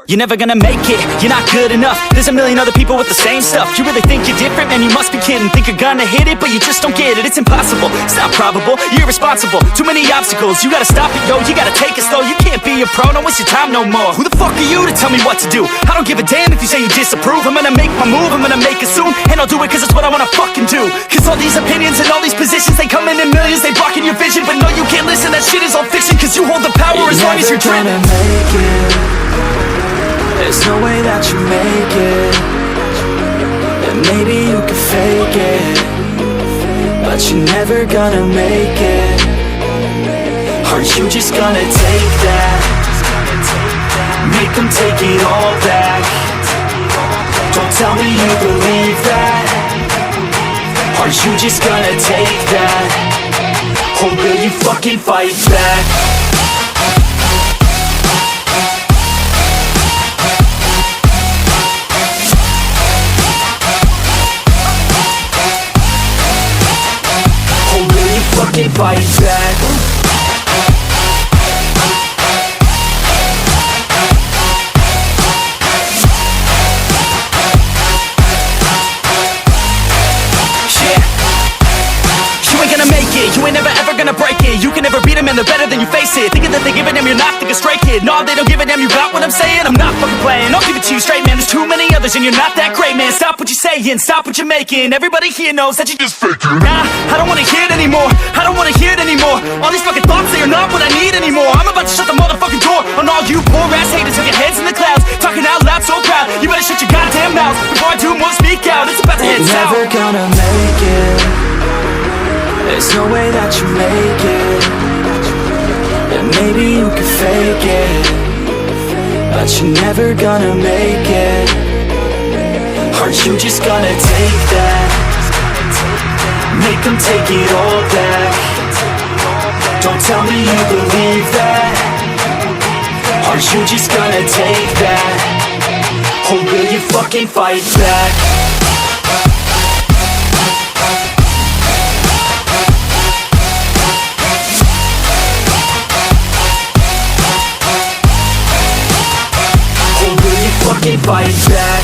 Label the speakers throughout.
Speaker 1: You're never gonna make it, you're not good enough. There's a million other people with the same stuff. You really think you're different? Man, you must be kidding. Think you're gonna hit it, but you just don't get it. It's impossible, it's not probable, you're irresponsible. Too many obstacles, you gotta stop it, yo. You gotta take it slow, you can't be a pro. Don't waste your time no more. Who the fuck are you to tell me what to do? I don't give a damn if you say you disapprove. I'm gonna make my move, I'm gonna make it soon. And I'll do it cause it's what I wanna fucking do. Cause all these opinions and all these positions, they come in millions, they blocking your vision. But no, you can't listen, that shit is all fiction. Cause you hold the power as long as you're driven.
Speaker 2: There's no way that you make it. And maybe you can fake it, but you're never gonna make it. Are you just gonna take that? Make them take it all back. Don't tell me you believe that. Are you just gonna take that? Or will you fucking fight back? Fucking fight back. You ain't gonna make it, you ain't never ever gonna break it. You can never beat them and they're better than you face it. Thinking that they give a damn, you're not thinking straight, kid. No, they don't give a damn, you got what I'm saying? I'm not fucking playing, I'll give it to you straight, man. There's too many others and you're not that great, man. Stop what you're saying, stop what you're making. Everybody here knows that you just faking. Nah, I don't wanna hear it anymore, I don't wanna hear it anymore. All these fucking thoughts, they are not what I need anymore. I'm about to shut the motherfucking door on all you poor ass haters with your heads in the clouds, talking out loud so proud. You better shut your goddamn mouth before I do more speak out. It's about to head south. You're never gonna make it. There's no way that you make it. And maybe you can fake it, but you're never gonna make it. Are you just gonna take that? Make them take it all back. Don't tell me you believe that. Are you just gonna take that? Or will you fucking fight back? Fucking fight back.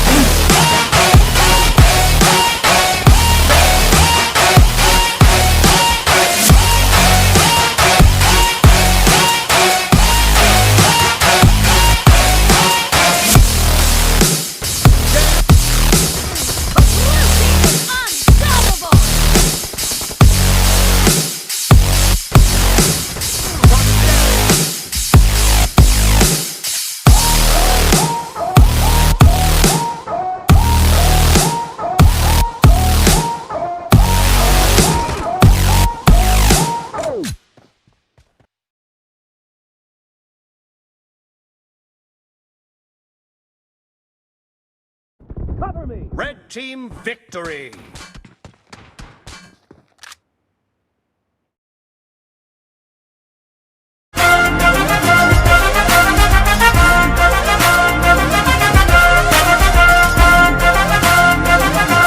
Speaker 3: Red team victory!